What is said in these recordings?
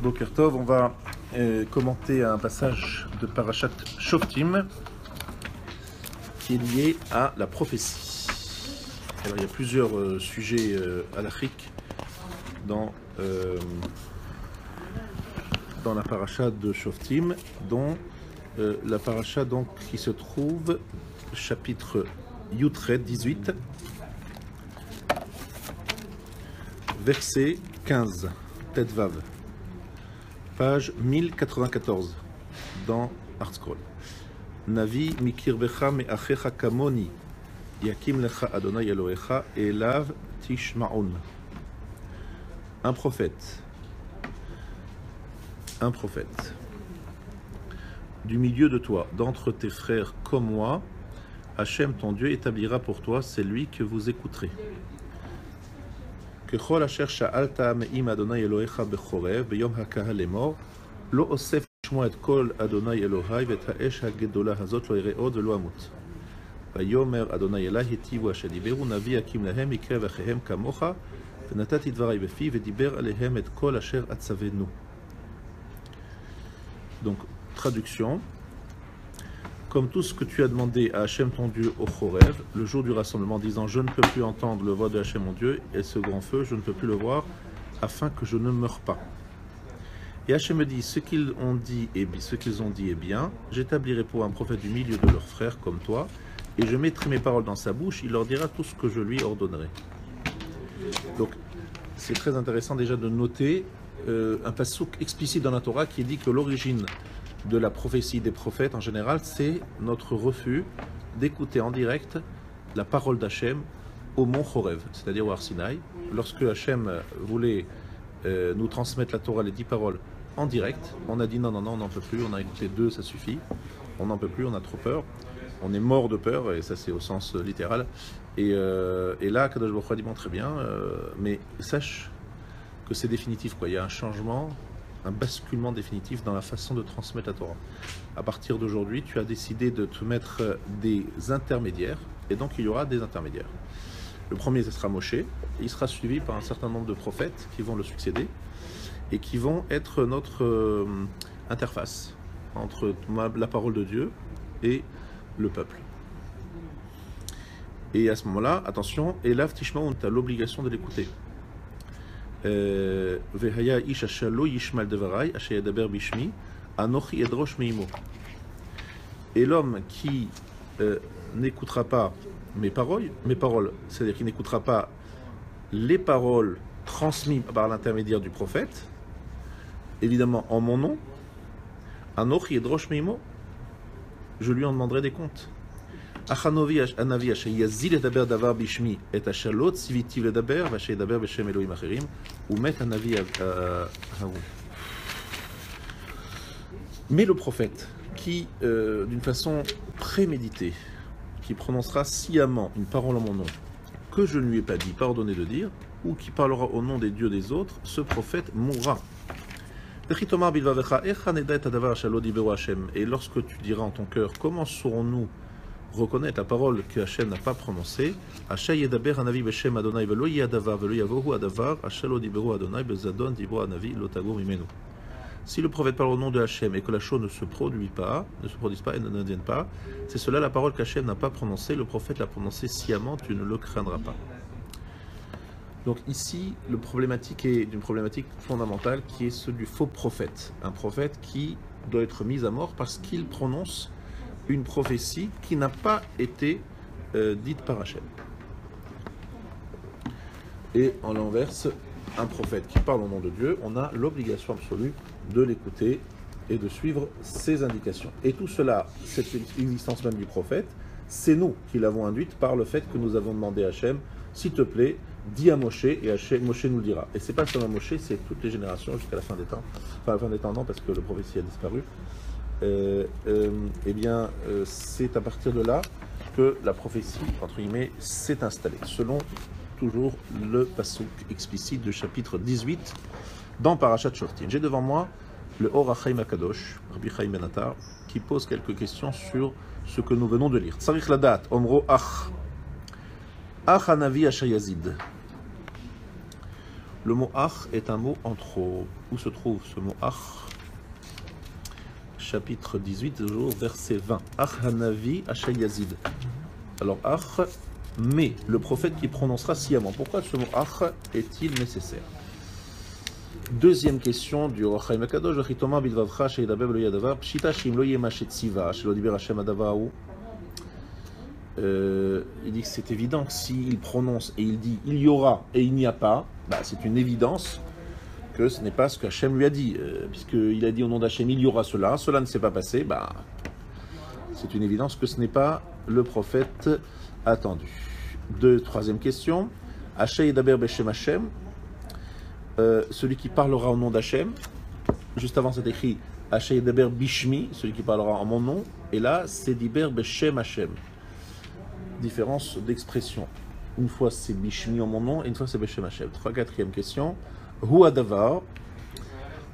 Boker Tov, on va commenter un passage de Parashat Shoftim qui est lié à la prophétie. Alors, il y a plusieurs sujets halachiques dans la Parashat de Shoftim, dont la Parashat donc, qui se trouve chapitre Yutret 18, verset 15, Tetvav. Page 1094 dans ArtScroll. Navi mikirbecha me'achecha kamoni yakim lecha Adonai Elohecha elav tishma'un. Un prophète du milieu de toi, d'entre tes frères comme moi, Hachem ton Dieu établira pour toi, c'est lui que vous écouterez. ככל אשר שאלת מעם אדוני אלוהיך בחורב ביום הקהל לאמור לא אוסף לשמוע את קול אדוני אלוהי ואת האש הגדולה הזאת לא יראה עוד ולא אמות. ויאמר אדוני אלי היטיבו אשר דיברו נביא יקים להם מקרב אחיהם כמוך ונתתי דברי בפי ודיבר עליהם את כל אשר אצוונו. Donc, traduction. Comme tout ce que tu as demandé à Hachem ton Dieu au Chorev, le jour du rassemblement, disant je ne peux plus entendre le voix de Hachem mon Dieu, et ce grand feu, je ne peux plus le voir, afin que je ne meure pas. Et Hachem me dit, ce qu'ils ont dit est bien, j'établirai pour un prophète du milieu de leurs frères comme toi, et je mettrai mes paroles dans sa bouche, il leur dira tout ce que je lui ordonnerai. Donc, c'est très intéressant déjà de noter un passouk explicite dans la Torah qui dit que l'origine de la prophétie des prophètes en général, c'est notre refus d'écouter en direct la parole d'Hachem au mont Chorev, c'est-à-dire au Har Sinaï. Lorsque Hachem voulait nous transmettre la Torah, les 10 paroles, en direct, on a dit non, on n'en peut plus, on a écouté 2, ça suffit, on n'en peut plus, on a trop peur, on est mort de peur, et ça c'est au sens littéral. Et là, Kadosh Baruch Hu a dit bon, très bien, mais sache que c'est définitif, quoi. Il y a un changement, un basculement définitif dans la façon de transmettre la Torah. À partir d'aujourd'hui, tu as décidé de te mettre des intermédiaires, et donc il y aura des intermédiaires. Le premier, ce sera Moshe, et il sera suivi par un certain nombre de prophètes qui vont le succéder, et qui vont être notre interface entre la parole de Dieu et le peuple. Et à ce moment-là, attention, Elav Tishmaun, tu as l'obligation de l'écouter. Et l'homme qui n'écoutera pas mes paroles, c'est-à-dire qui n'écoutera pas les paroles transmises par l'intermédiaire du prophète, évidemment en mon nom, je lui en demanderai des comptes. Achanovi anavi asher yazil ledaber davar bishmi et asher lo tzivitiv ledaber vasher yedaber beshem Elohim acherim umet anavi hahu. Mais le prophète qui, d'une façon préméditée, qui prononcera sciemment une parole en mon nom que je ne lui ai pas dit, pas ordonné de dire, ou qui parlera au nom des dieux des autres, ce prophète mourra. Et lorsque tu diras en ton cœur, comment saurons-nous reconnaître la parole que Hachem n'a pas prononcée? Si le prophète parle au nom de Hachem et que la chose ne se produise pas et ne vienne pas, c'est cela la parole qu'Hachem n'a pas prononcée, le prophète l'a prononcée sciemment, tu ne le craindras pas. Donc ici, le problématique est d'une problématique fondamentale qui est celle du faux prophète. Un prophète qui doit être mis à mort parce qu'il prononce une prophétie qui n'a pas été dite par Hachem. Et en l'inverse, un prophète qui parle au nom de Dieu, on a l'obligation absolue de l'écouter et de suivre ses indications. Et tout cela, cette existence même du prophète, c'est nous qui l'avons induite par le fait que nous avons demandé à Hachem, s'il te plaît, dis à Moshe, et Moshe nous le dira. Et c'est pas seulement Moshe, c'est toutes les générations jusqu'à la fin des temps. Enfin, la fin des temps, non, parce que le prophétie a disparu. C'est à partir de là que la prophétie, entre guillemets, s'est installée, selon toujours le passouk explicite du chapitre 18 dans Parashat Shoftim. J'ai devant moi le Or HaChaim HaKadosh, Rabbi Chaim Ben Attar, qui pose quelques questions sur ce que nous venons de lire. Tzarich ladat, omro ach hanavi asher yazid. Le mot ach est un mot en trop. Où se trouve ce mot ach? Chapitre 18, toujours verset 20. Ach hanavi achel yazid. Alors ach, mais le prophète qui prononcera sciemment. Pourquoi ce mot ach est-il nécessaire? Deuxième question du Or HaChaim HaKadosh. V'chitoma bilvavcha sheyidaber lo yadavar pshita shim lo yema shetziva shelo diber Hashem adavahu. Il dit que c'est évident que s'il prononce et il dit il y aura et il n'y a pas, bah, c'est une évidence que ce n'est pas ce qu'Hachem lui a dit. Puisqu'il a dit au nom d'Hachem il y aura cela, cela ne s'est pas passé, bah, c'est une évidence que ce n'est pas le prophète attendu. Troisième question. Hachem Yedaber Beshem Hachem. Celui qui parlera au nom d'Hachem. Juste avant c'est écrit Hachem Yedaber Bishmi, celui qui parlera en mon nom. Et là c'est Diber Beshem Hachem. Différence d'expression. Une fois c'est Bishmi en mon nom et une fois c'est Beshem Hachem. Quatrième question. Hu Adavar.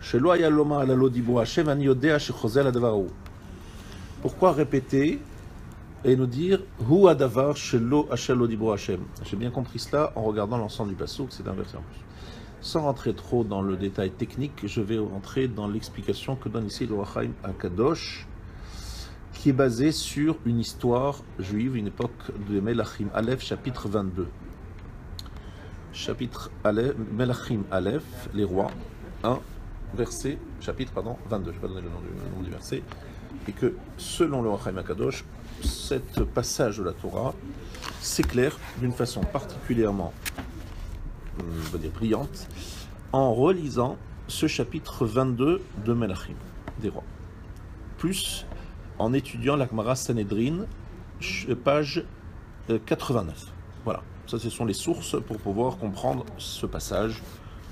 Shelo haya lomar ala lo dibur Hachem ani yodea shechozel adavar hu. Pourquoi répéter et nous dire Hu Adavar Shelo hachel lo dibur Hachem? J'ai bien compris cela en regardant l'ensemble du passouk, c'est un verset en plus. Sans rentrer trop dans le détail technique, je vais rentrer dans l'explication que donne ici le Or HaChaim HaKadosh, qui est basée sur une histoire juive, une époque de Melachim Aleph, chapitre 22. Chapitre Aleph, Melachim Aleph, les rois, 1, verset, chapitre, 22, je ne vais pas donner le nom du verset, et que selon le Or HaChaim HaKadosh, cet passage de la Torah s'éclaire d'une façon particulièrement on va dire brillante, en relisant ce chapitre 22 de Melachim, des rois. Plus en étudiant la Gemara Sanhedrin, page 89. Voilà, ça ce sont les sources pour pouvoir comprendre ce passage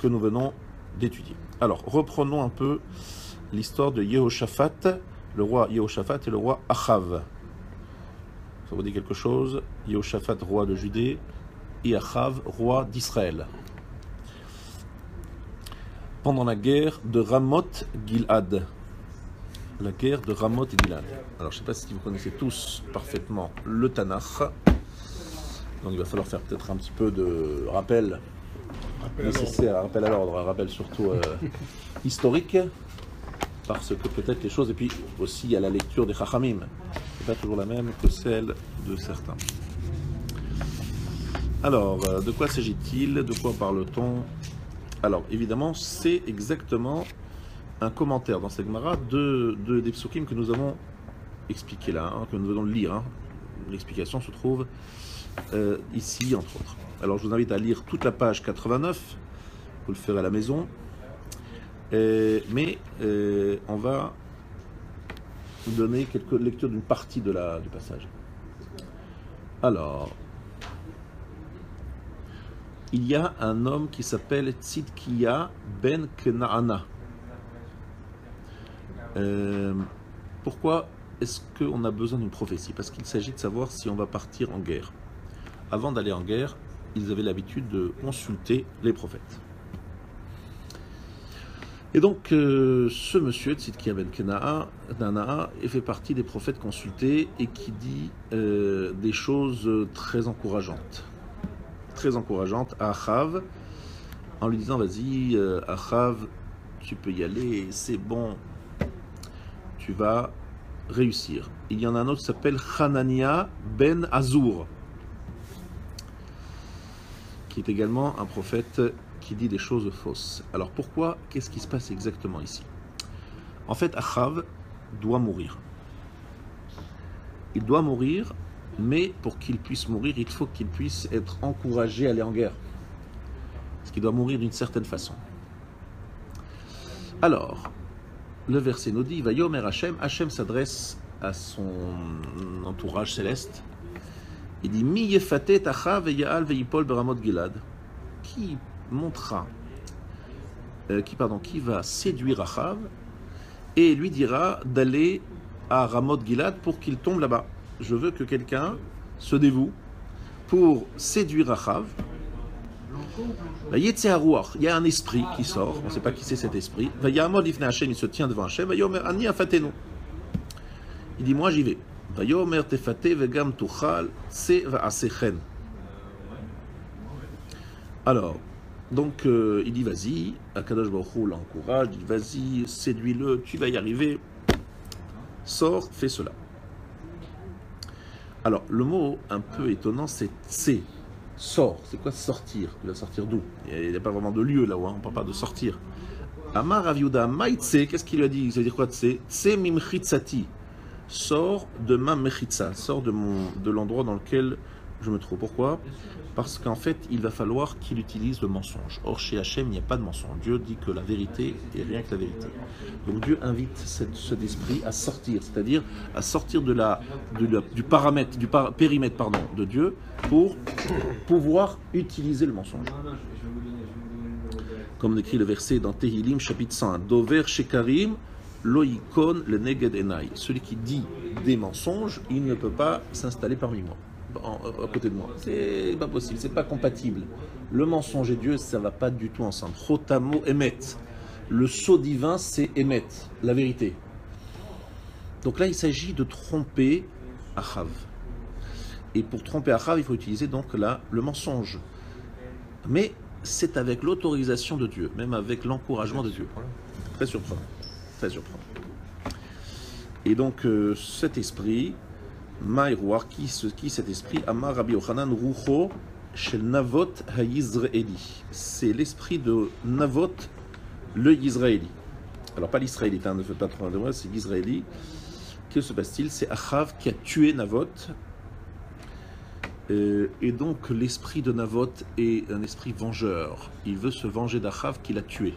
que nous venons d'étudier. Alors, reprenons un peu l'histoire de Yehoshaphat, le roi Yehoshaphat et le roi Achav. Ça vous dit quelque chose? Yehoshaphat, roi de Judée, et Achav, roi d'Israël. Pendant la guerre de Ramoth Gilad. La guerre de Ramoth Gilad. Alors je ne sais pas si vous connaissez tous parfaitement le Tanakh. Donc il va falloir faire peut-être un petit peu de rappel nécessaire, rappel à l'ordre, un rappel surtout historique. Parce que peut-être les choses, et puis aussi il y a la lecture des Chachamim. C'est pas toujours la même que celle de certains. Alors, de quoi s'agit-il? De quoi parle-t-on? Alors, évidemment, c'est exactement un commentaire dans cette Gemara des psukim que nous avons expliqué là, que nous venons de lire. Hein. L'explication se trouve ici, entre autres. Alors, je vous invite à lire toute la page 89, vous le ferez à la maison. Mais on va vous donner quelques lectures d'une partie du passage. Alors... il y a un homme qui s'appelle Tzidkiya ben Kenaana. Pourquoi est-ce qu'on a besoin d'une prophétie? Parce qu'il s'agit de savoir si on va partir en guerre. Avant d'aller en guerre, ils avaient l'habitude de consulter les prophètes. Et donc, ce monsieur, Tzidkiya ben Kenaana, fait partie des prophètes consultés et qui dit des choses très encourageantes. Très encourageante à Achav en lui disant vas-y Achav, tu peux y aller, c'est bon, tu vas réussir. Il y en a un autre qui s'appelle Hanania ben Azur, qui est également un prophète qui dit des choses fausses. Alors pourquoi? Qu'est-ce qui se passe exactement ici? En fait, Achav doit mourir. Il doit mourir. Mais pour qu'il puisse mourir, il faut qu'il puisse être encouragé à aller en guerre. Parce qu'il doit mourir d'une certaine façon. Alors, le verset nous dit, Vayomer Hachem, Hachem s'adresse à son entourage céleste. Il dit, Mi yefatet achav ve'ya'al ve'yipol beramot Gilad. Qui montrera, qui va séduire Achav et lui dira d'aller à Ramoth Gilad pour qu'il tombe là-bas. Je veux que quelqu'un se dévoue pour séduire Achav. Il y a un esprit qui sort, on ne sait pas qui c'est cet esprit. Il se tient devant Hachem. Il dit, moi j'y vais. Alors, Donc il dit vas-y, Akadosh Baruch Hu l'encourage, il dit vas-y, séduis-le, tu vas y arriver, sors, fais cela. Alors le mot un peu étonnant c'est tsé, sort, c'est quoi sortir? Tu vas sortir d'où? Il n'y a pas vraiment de lieu là où on ne parle pas de sortir. Amar Rav Yehuda maïtse, qu'est-ce qu'il lui a dit? Ça veut dire quoi tsé? Tsé mimchitsati, sors de ma mechitsa, sors de l'endroit dans lequel je me trouve. Pourquoi? Parce qu'en fait, il va falloir qu'il utilise le mensonge. Or, chez Hachem, il n'y a pas de mensonge. Dieu dit que la vérité est rien que la vérité. Donc Dieu invite cet esprit à sortir, c'est-à-dire à sortir du périmètre de Dieu pour pouvoir utiliser le mensonge. Comme décrit le verset dans Tehilim, chapitre 100, Dover Shekarim, Loïkon le Neged Enai. Celui qui dit des mensonges, il ne peut pas s'installer parmi moi. À côté de moi. C'est pas possible, c'est pas compatible. Le mensonge et Dieu, ça va pas du tout ensemble. Chotamo emet. Le sceau divin, c'est emet, la vérité. Donc là, il s'agit de tromper Achav. Et pour tromper Achav, il faut utiliser donc là le mensonge. Mais c'est avec l'autorisation de Dieu, même avec l'encouragement de Dieu. Très surprenant. Très surprenant. Et donc cet esprit, Maïrouar, qui cet esprit? Amar Rabbi Yochanan Rucho shel Navot ha-Yisraeli. C'est l'esprit de Navot, le Yisraéli. Alors pas l'Israélite, ne faites pas trop de moi, c'est l'Israéli. Que se passe-t-il? C'est Achav qui a tué Navot. Et donc l'esprit de Navot est un esprit vengeur. Il veut se venger d'Achav qui l'a tué.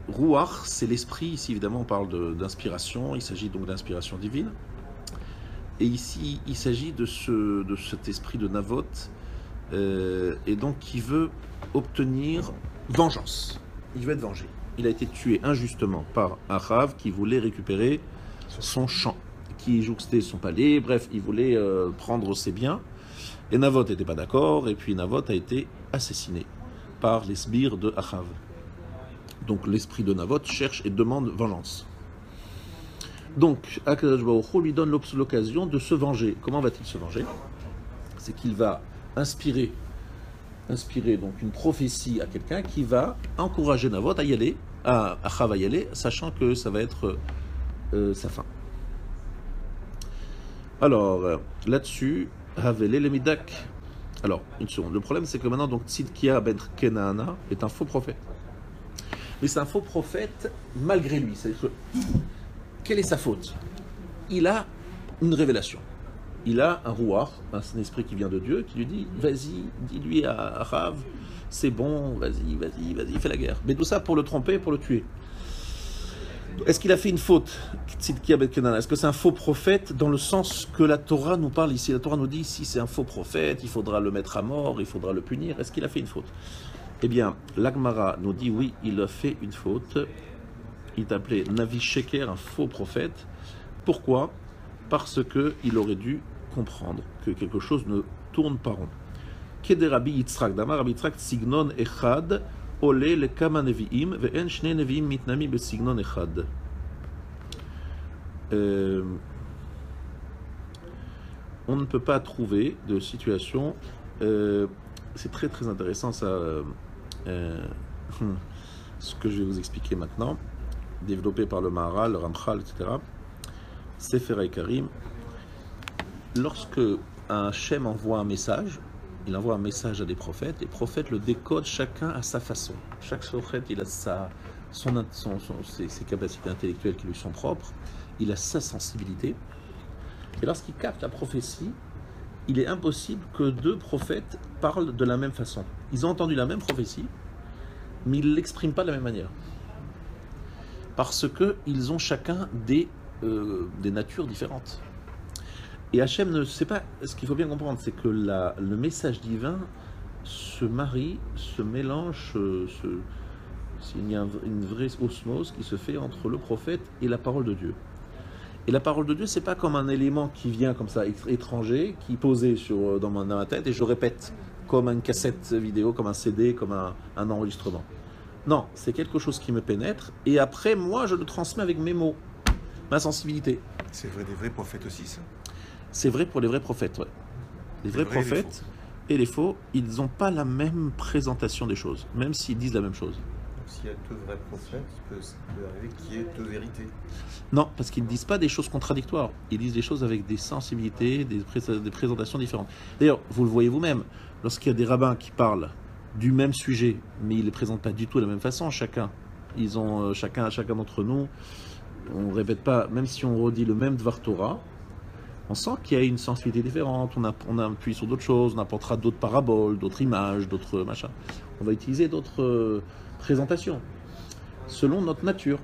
Ruach, c'est l'esprit, ici évidemment on parle d'inspiration, il s'agit donc d'inspiration divine. Et ici il s'agit de cet esprit de Navot, et donc qui veut obtenir vengeance. Il veut être vengé. Il a été tué injustement par Achav qui voulait récupérer son champ, qui jouxtait son palais, bref, il voulait prendre ses biens. Et Navot n'était pas d'accord, et puis Navot a été assassiné par les sbires de Achav. Donc l'esprit de Navot cherche et demande vengeance. Donc Akadosh Baruch Hu lui donne l'occasion de se venger. Comment va-t-il se venger? C'est qu'il va inspirer donc une prophétie à quelqu'un qui va encourager Navot à y aller, à Achav à y aller, sachant que ça va être sa fin. Alors là-dessus, Havele le Midak. Alors une seconde. Le problème c'est que maintenant donc Tzidkia ben Kenaana est un faux prophète. Mais c'est un faux prophète malgré lui. Quelle est sa faute? Il a une révélation. Il a un rouar, un esprit qui vient de Dieu, qui lui dit, vas-y, dis-lui à Rav, c'est bon, vas-y, fais la guerre. Mais tout ça pour le tromper, pour le tuer. Est-ce qu'il a fait une faute? Est-ce que c'est un faux prophète dans le sens que la Torah nous parle ici? La Torah nous dit, si c'est un faux prophète, il faudra le mettre à mort, il faudra le punir. Est-ce qu'il a fait une faute? Eh bien, l'Agmara nous dit oui, il a fait une faute. Il est appelé Navi Sheker, un faux prophète. Pourquoi? Parce qu'il aurait dû comprendre que quelque chose ne tourne pas rond. Kede Rabbi Yitzhak, Damar Rabbi Yitzhak, Signon Echad, Ole le Kama Nevi'im, Ve'en Shne Nevi'im Mitnami Be Signon Echad. On ne peut pas trouver de situation. C'est très très intéressant ça. Ce que je vais vous expliquer maintenant, développé par le Maharal, le Ramchal, etc. Sefer Karim. Lorsque un Shem envoie un message, il envoie un message à des prophètes, les prophètes le décodent chacun à sa façon. Chaque prophète, il a ses capacités intellectuelles qui lui sont propres, il a sa sensibilité. Et lorsqu'il capte la prophétie, il est impossible que deux prophètes parlent de la même façon. Ils ont entendu la même prophétie, mais ils ne l'expriment pas de la même manière. Parce qu'ils ont chacun des natures différentes. Et Hachem ne sait pas, ce qu'il faut bien comprendre, c'est que le message divin se marie, se mélange, il y a une vraie osmose qui se fait entre le prophète et la parole de Dieu. Et la parole de Dieu, c'est pas comme un élément qui vient comme ça, étranger, qui est posé dans ma tête et je répète, comme une cassette vidéo, comme un CD, comme un enregistrement. Non, c'est quelque chose qui me pénètre et après, moi, je le transmets avec mes mots, ma sensibilité. C'est vrai des vrais prophètes aussi, ça? C'est vrai pour les vrais prophètes, ouais. Les vrais prophètes, et les faux, ils n'ont pas la même présentation des choses, même s'ils disent la même chose. Donc s'il y a deux vrais prophètes, il peut arriver qu'il y ait deux vérités. Non, parce qu'ils ne disent pas des choses contradictoires. Ils disent des choses avec des sensibilités, des présentations différentes. D'ailleurs, vous le voyez vous-même, lorsqu'il y a des rabbins qui parlent du même sujet, mais ils ne les présentent pas du tout de la même façon, chacun. Ils ont, chacun d'entre nous, on ne répète pas, même si on redit le même Dvar Torah, on sent qu'il y a une sensibilité différente, on appuie sur d'autres choses, on apportera d'autres paraboles, d'autres images, d'autres machins. On va utiliser d'autres présentations, selon notre nature.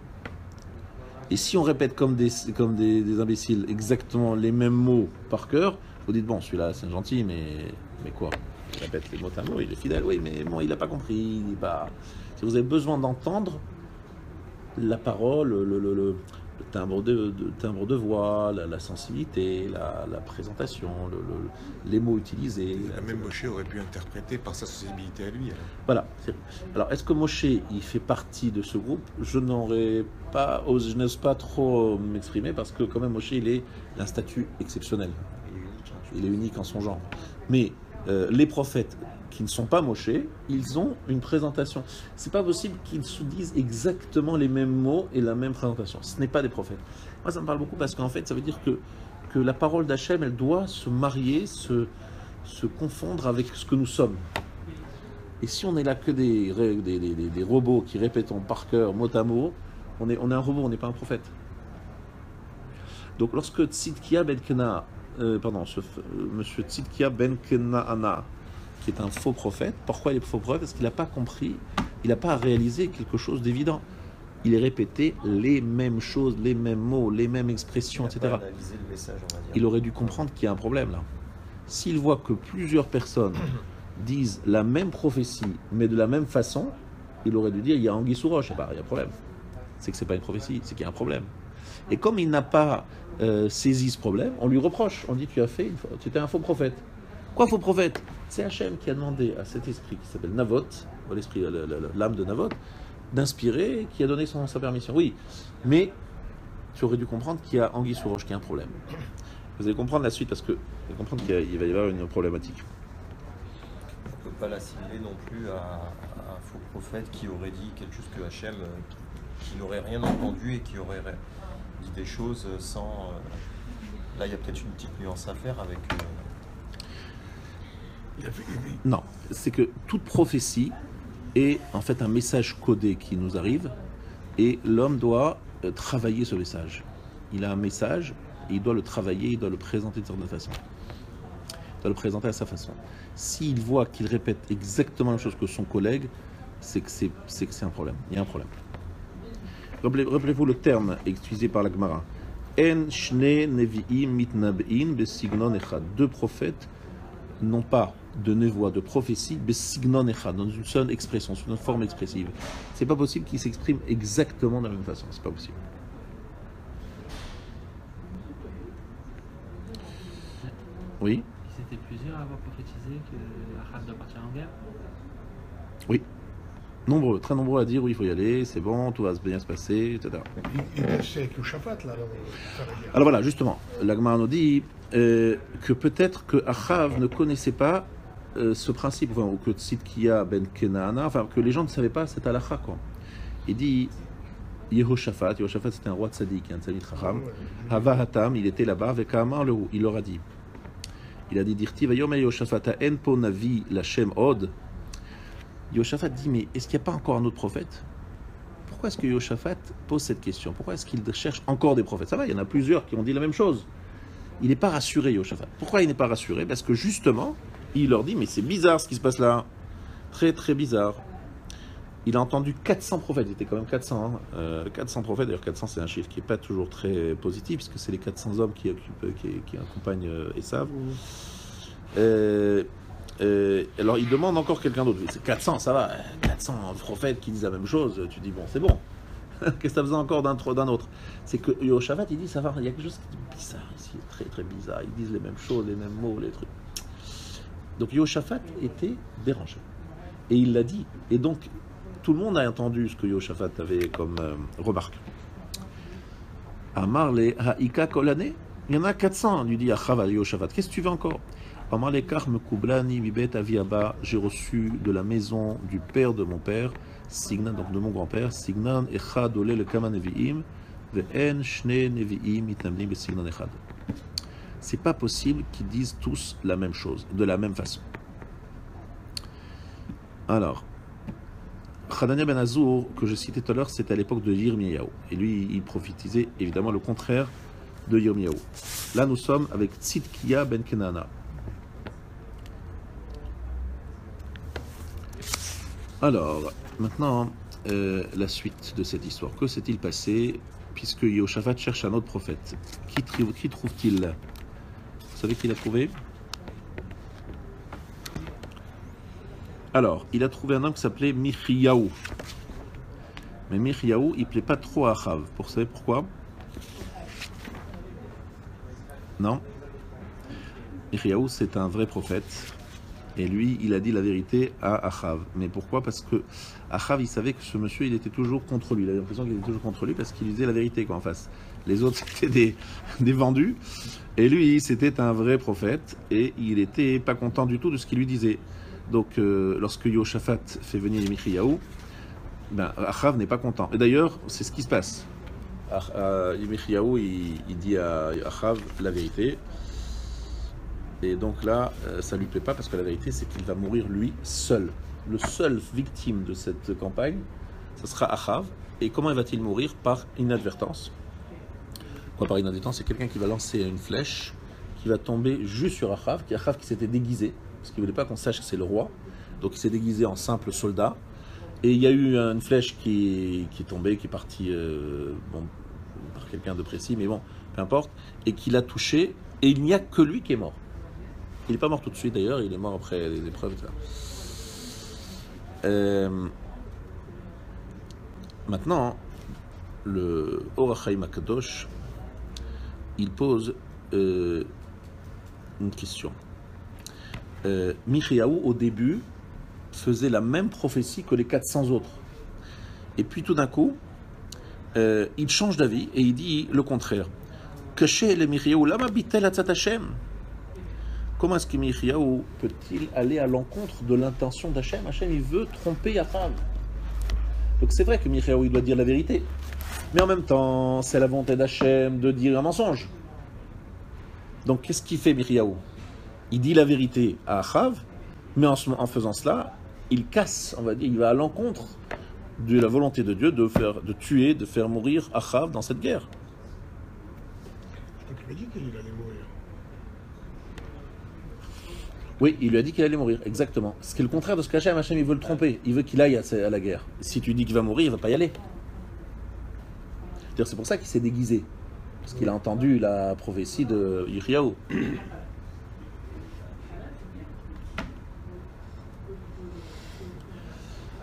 Et si on répète comme des imbéciles exactement les mêmes mots par cœur, vous dites, bon, celui-là c'est gentil, mais quoi? Il répète les mots à mot, il est fidèle, oui, mais bon, il n'a pas compris. Si vous avez besoin d'entendre la parole, le timbre de voix, la sensibilité, la présentation, les mots utilisés. Même Moshe aurait pu interpréter par sa sensibilité à lui. Alors. Voilà. Alors, est-ce que Moshe, il fait partie de ce groupe? Je n'ose pas trop m'exprimer parce que quand même Moshe, il a un statut exceptionnel. Il est unique en son genre. Mais les prophètes qui ne sont pas Moshe, ils ont une présentation. C'est pas possible qu'ils se disent exactement les mêmes mots et la même présentation. Ce n'est pas des prophètes. Moi, ça me parle beaucoup parce qu'en fait, ça veut dire que la parole d'Hachem, elle doit se marier, se confondre avec ce que nous sommes. Et si on est là que des robots qui répétons par cœur, mot à mot, on est un robot, on n'est pas un prophète. Donc lorsque Tzidkia ben Kena, monsieur Tzidkia ben Kenaana, qui est un faux prophète. Pourquoi il est faux prophète? Parce qu'il n'a pas compris, il n'a pas réalisé quelque chose d'évident. Il est répété les mêmes choses, les mêmes mots, les mêmes expressions, etc. Pas analysé le message, on va dire. Il aurait dû comprendre qu'il y a un problème là. S'il voit que plusieurs personnes disent la même prophétie, mais de la même façon, il aurait dû dire il y a anguille sous roche. Il y a un problème. C'est que c'est pas une prophétie, c'est qu'il y a un problème. Et comme il n'a pas saisi ce problème, on lui reproche. On dit tu étais un faux prophète. Quoi faux prophète? C'est Hachem qui a demandé à cet esprit qui s'appelle Navot, l'esprit, l'âme de Navot, d'inspirer, qui a donné sa permission. Oui, mais tu aurais dû comprendre qu'il y a anguille sous roche, qu'il y a un problème. Vous allez comprendre la suite parce que vous allez comprendre qu'il va y avoir une problématique. On ne peut pas l'assimiler non plus à un faux prophète qui aurait dit quelque chose que Hachem, qui n'aurait rien entendu et qui aurait dit des choses sans... Là, il y a peut-être une petite nuance à faire avec... Non, c'est que toute prophétie est en fait un message codé qui nous arrive et l'homme doit travailler ce message. Il a un message et il doit le travailler, il doit le présenter de certaine façon. Il doit le présenter à sa façon. S'il voit qu'il répète exactement la même chose que son collègue, c'est que c'est un problème. Il y a un problème. Rappelez-vous le terme utilisé par la Gemara. En shne nevi'im mitnab'in besignon echad. Deux prophètes n'ont pas de névoie, de prophétie, besignon echad, dans une seule expression, sous une forme expressive. C'est pas possible qu'ils s'expriment exactement de la même façon. C'est pas possible. Oui. Ils étaient plusieurs à avoir prophétisé que Ahab doit partir en guerre. Oui. Nombreux, très nombreux à dire oui, il faut y aller, c'est bon, tout va bien se passer, etc. C'est avec Yoshaphat, là. Alors voilà, justement, la Gemara nous dit que peut-être que Achav ne connaissait pas ce principe, enfin, ou que Tzidkia ben Kenaana, enfin, que les gens ne savaient pas cette halakha, quoi. Il dit Yehoshaphat c'était un roi tzaddik, un tzaddik chacham, Hava Hatam, il était là-bas, avec Amar le il leur a dit, Dirti Vayom Yehoshaphat en po navi lachem od. Yehoshaphat dit, mais est-ce qu'il n'y a pas encore un autre prophète? Pourquoi est-ce que Yehoshaphat pose cette question? Pourquoi est-ce qu'il cherche encore des prophètes? Ça va, il y en a plusieurs qui ont dit la même chose. Il n'est pas rassuré, Yehoshaphat. Pourquoi il n'est pas rassuré? Parce que justement, il leur dit, mais c'est bizarre ce qui se passe là. Très très bizarre. Il a entendu 400 prophètes, il était quand même 400. 400 prophètes, d'ailleurs 400 c'est un chiffre qui n'est pas toujours très positif, puisque c'est les 400 hommes qui accompagnent Esav. Alors il demande encore quelqu'un d'autre. C'est 400, ça va. 400 prophètes qui disent la même chose. Tu dis bon, c'est bon. Qu'est-ce que ça faisait encore d'un autre? C'est que Yehoshaphat il dit ça va. Il y a quelque chose qui est bizarre ici, très très bizarre. Ils disent les mêmes choses, les mêmes mots, les trucs. Donc Yehoshaphat était dérangé et il l'a dit. Et donc tout le monde a entendu ce que Yehoshaphat avait comme remarque. Amar le haïka kolane. Il y en a 400. Lui dit Achav à Yehoshaphat. Qu'est-ce que tu veux encore? Amalekar Mekublani Mibet Aviaba, j'ai reçu de la maison du père de mon père, Signan, donc de mon grand-père, Signan Echad Ole le Kama Nevi'im, Ve'en Shne Nevi'im Itnamlim Be Signan Echad. C'est pas possible qu'ils disent tous la même chose, de la même façon. Alors, Hanania ben Azour, que je citais tout à l'heure, c'était à l'époque de Yirmiyahu. Et lui, il prophétisait évidemment le contraire de Yirmiyahu. Là, nous sommes avec Tzidkiya ben Kenana. Alors, maintenant, la suite de cette histoire. Que s'est-il passé puisque Yehoshaphat cherche un autre prophète? Qui trouve-t-il? Vous savez qui l'a trouvé? Alors, il a trouvé un homme qui s'appelait Michiyahu. Mais Michiyahu, il ne plaît pas trop à Achav. Vous savez pourquoi? Non. Michiyahu, c'est un vrai prophète. Et lui, il a dit la vérité à Achav. Mais pourquoi? Parce que Achav, il savait que ce monsieur, il était toujours contre lui. Il avait l'impression qu'il était toujours contre lui parce qu'il disait la vérité en face. Les autres, c'était des vendus. Et lui, c'était un vrai prophète. Et il n'était pas content du tout de ce qu'il lui disait. Donc, lorsque Yehoshaphat fait venir Michiyahu, Achav n'est pas content. Et d'ailleurs, c'est ce qui se passe. Michiyahu, il dit à Achav la vérité. Et donc là, ça ne lui plaît pas parce que la vérité, c'est qu'il va mourir lui seul. Le seul victime de cette campagne, ce sera Achav. Et comment va-t-il mourir? Par inadvertance. Quoi, par inadvertance? C'est quelqu'un qui va lancer une flèche qui va tomber juste sur Achav qui s'était déguisé, parce qu'il ne voulait pas qu'on sache que c'est le roi. Donc il s'est déguisé en simple soldat. Et il y a eu une flèche qui est tombée, qui est partie par quelqu'un de précis, mais bon, peu importe, et qui l'a touché, et il n'y a que lui qui est mort. Il n'est pas mort tout de suite d'ailleurs, il est mort après les épreuves. Maintenant, le Or HaChaim HaKadosh, il pose une question. Michiyahu, au début, faisait la même prophétie que les 400 autres. Et puis tout d'un coup, il change d'avis et il dit le contraire. Caché le Michiyahu, lama bitel atzat Hashem. Comment est-ce que Michiyahu peut-il aller à l'encontre de l'intention d'Hachem? Hachem, il veut tromper Achav. Donc c'est vrai que Michiyahu, il doit dire la vérité. Mais en même temps, c'est la volonté d'Hachem de dire un mensonge. Donc qu'est-ce qu'il fait Michiyahu? Il dit la vérité à Achav, mais en faisant cela, il casse, on va dire, il va à l'encontre de la volonté de Dieu de tuer, de faire mourir Achav dans cette guerre. Donc il a dit qu'il allait mourir. Oui, il lui a dit qu'il allait mourir, exactement. Ce qui est le contraire de ce qu'Hachem, il veut le tromper. Il veut qu'il aille à la guerre. Si tu dis qu'il va mourir, il ne va pas y aller. C'est pour ça qu'il s'est déguisé. Parce qu'il a entendu la prophétie de Yirmiyahu.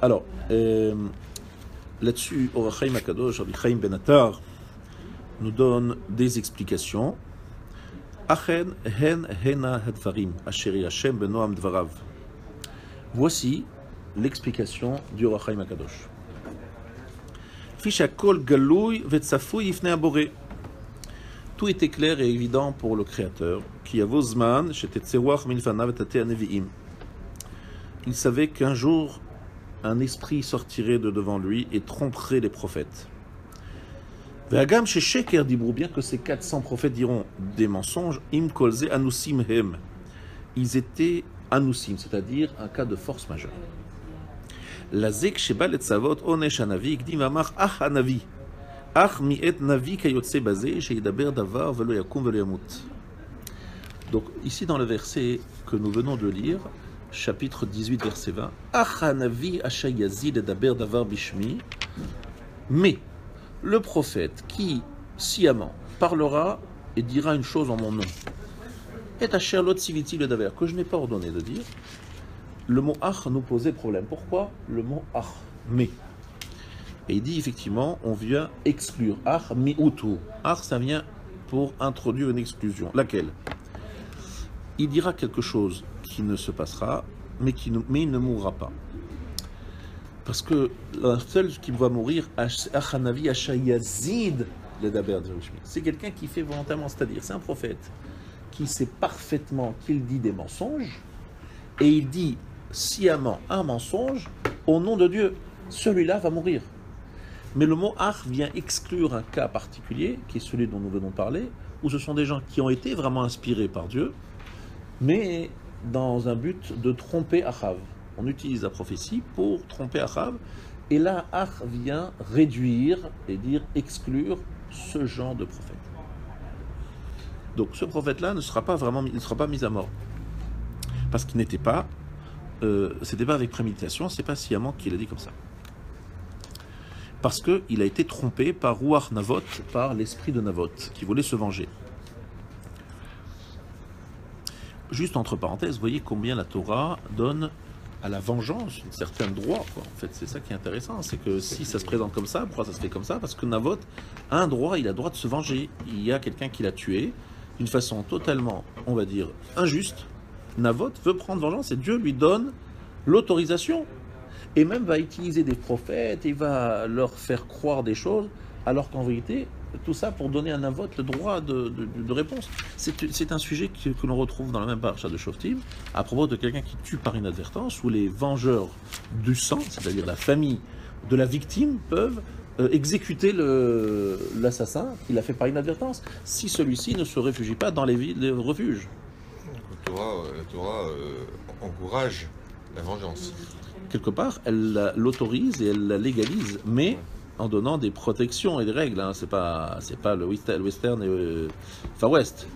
Alors, là-dessus, Or HaChaim HaKadosh, Rabbi Chaim Ben Attar, nous donne des explications. Voici l'explication du Or HaChaim HaKadosh. Tout était clair et évident pour le Créateur. Il savait qu'un jour, un esprit sortirait de devant lui et tromperait les prophètes. Bien que ces 400 prophètes diront des mensonges, im kolze anusim hem. Ils étaient anusim, c'est-à-dire un cas de force majeure. Lazek shebal et savot onesh hanavi ikdim amar ach hanavi ach mi'et navi kayotse bazé sheidaber davar velo yakum velo yamut. Donc ici dans le verset que nous venons de lire, chapitre 18 verset 20, ach hanavi ashayazid edaber davar bishmi, mais le prophète qui, sciemment, parlera et dira une chose en mon nom, est à cher l'autre civiti le daver, que je n'ai pas ordonné de dire. Le mot ach nous posait problème. Pourquoi le mot ach? Mais. Et il dit effectivement, on vient exclure. Ach mi'utu. Ach, ça vient pour introduire une exclusion. Laquelle? Il dira quelque chose qui ne se passera, mais il ne mourra pas. Parce que le seul qui va mourir, c'est quelqu'un qui fait volontairement, c'est-à-dire c'est un prophète qui sait parfaitement qu'il dit des mensonges, et il dit sciemment un mensonge au nom de Dieu, celui-là va mourir. Mais le mot ach vient exclure un cas particulier, qui est celui dont nous venons de parler, où ce sont des gens qui ont été vraiment inspirés par Dieu, mais dans un but de tromper Achav. On utilise la prophétie pour tromper Achav, et là, ach vient réduire et dire exclure ce genre de prophète. Donc ce prophète-là ne sera pas mis à mort, parce qu'il n'était pas, c'était pas avec préméditation, c'est pas sciemment qu'il a dit comme ça. Parce qu'il a été trompé par Ruach Navot, par l'esprit de Navot, qui voulait se venger. Juste entre parenthèses, vous voyez combien la Torah donne à la vengeance un certain droit, quoi. En fait, c'est ça qui est intéressant, c'est que si ça se présente comme ça, pourquoi ça se fait comme ça? Parce que Navot a un droit, il a le droit de se venger. Il y a quelqu'un qui l'a tué d'une façon totalement, on va dire, injuste. Navot veut prendre vengeance et Dieu lui donne l'autorisation. Et même va utiliser des prophètes, il va leur faire croire des choses, alors qu'en vérité, tout ça pour donner à Navot le droit de réponse. C'est un sujet que l'on retrouve dans la même parasha de Shoftim, à propos de quelqu'un qui tue par inadvertance, où les vengeurs du sang, c'est-à-dire la famille de la victime, peuvent exécuter l'assassin qui l'a fait par inadvertance, si celui-ci ne se réfugie pas dans les refuges. La Torah encourage la vengeance. Quelque part, elle l'autorise et elle la légalise, mais en donnant des protections et des règles. Hein. C'est pas le western et Far West.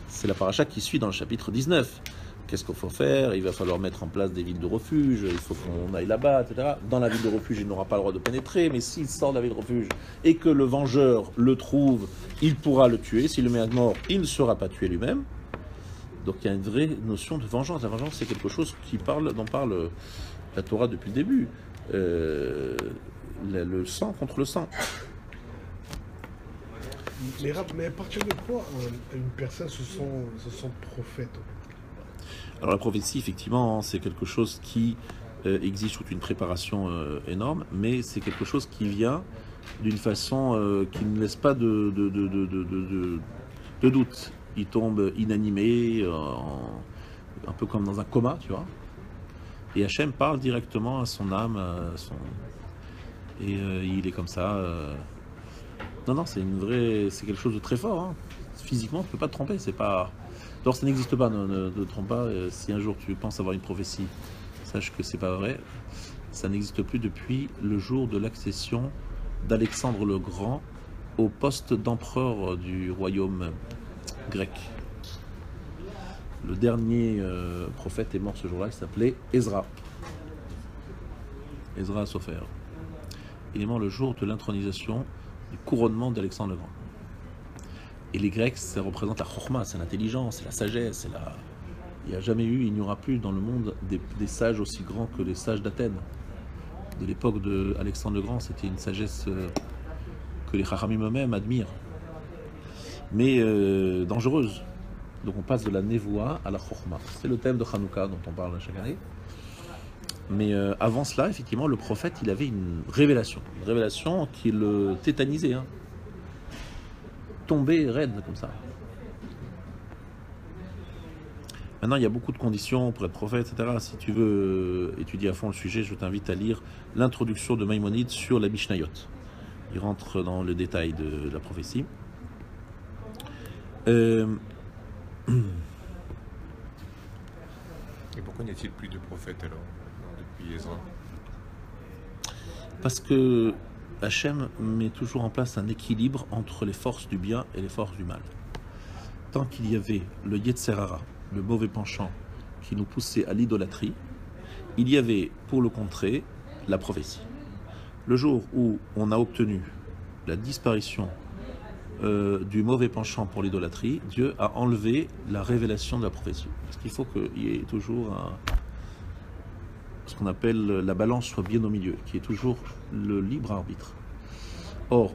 C'est la paracha qui suit dans le chapitre 19. Qu'est-ce qu'il faut faire? Il va falloir mettre en place des villes de refuge, il faut qu'on aille là-bas, etc. Dans la ville de refuge, il n'aura pas le droit de pénétrer, mais s'il sort de la ville de refuge et que le vengeur le trouve, il pourra le tuer. S'il le met à mort, il ne sera pas tué lui-même. Donc il y a une vraie notion de vengeance. La vengeance, c'est quelque chose dont parle la Torah depuis le début. Le sang contre le sang. Mais à partir de quoi une personne se sent prophète? Alors la prophétie, effectivement, c'est quelque chose qui exige toute une préparation énorme, mais c'est quelque chose qui vient d'une façon qui ne laisse pas de doute. Il tombe inanimé, un peu comme dans un coma, tu vois. Et Hachem parle directement à son âme, et il est comme ça. Non, c'est quelque chose de très fort. Hein. Physiquement, tu ne peux pas te tromper. C'est pas. Alors, ça n'existe pas. Ne te trompe pas. Si un jour tu penses avoir une prophétie, sache que c'est pas vrai. Ça n'existe plus depuis le jour de l'accession d'Alexandre le Grand au poste d'empereur du royaume grec. Le dernier prophète est mort ce jour-là, il s'appelait Ezra. Ezra Sofer. Il est mort le jour de l'intronisation, du couronnement d'Alexandre le Grand. Et les Grecs, ça représente la chokhma, c'est l'intelligence, c'est la sagesse, il n'y a jamais eu, il n'y aura plus dans le monde des sages aussi grands que les sages d'Athènes. De l'époque d'Alexandre le Grand, c'était une sagesse que les chachamim eux-mêmes admirent, mais dangereuse. Donc on passe de la névoa à la chokhma. C'est le thème de Hanouka dont on parle chaque année. Mais avant cela, effectivement, le prophète, il avait une révélation qui le tétanisait. Hein. Tombé raide comme ça. Maintenant, il y a beaucoup de conditions pour être prophète, etc. Si tu veux étudier à fond le sujet, je t'invite à lire l'introduction de Maïmonide sur la Mishnayot. Il rentre dans le détail de la prophétie. Et pourquoi n'y a-t-il plus de prophètes alors, depuis Ezra? Parce que Hachem met toujours en place un équilibre entre les forces du bien et les forces du mal. Tant qu'il y avait le Yetzer Hara, le mauvais penchant qui nous poussait à l'idolâtrie, il y avait, pour le contrer, la prophétie. Le jour où on a obtenu la disparition du mauvais penchant pour l'idolâtrie, Dieu a enlevé la révélation de la prophétie. Parce qu'il faut qu'il y ait toujours ce qu'on appelle la balance soit bien au milieu, qui est toujours le libre arbitre. Or,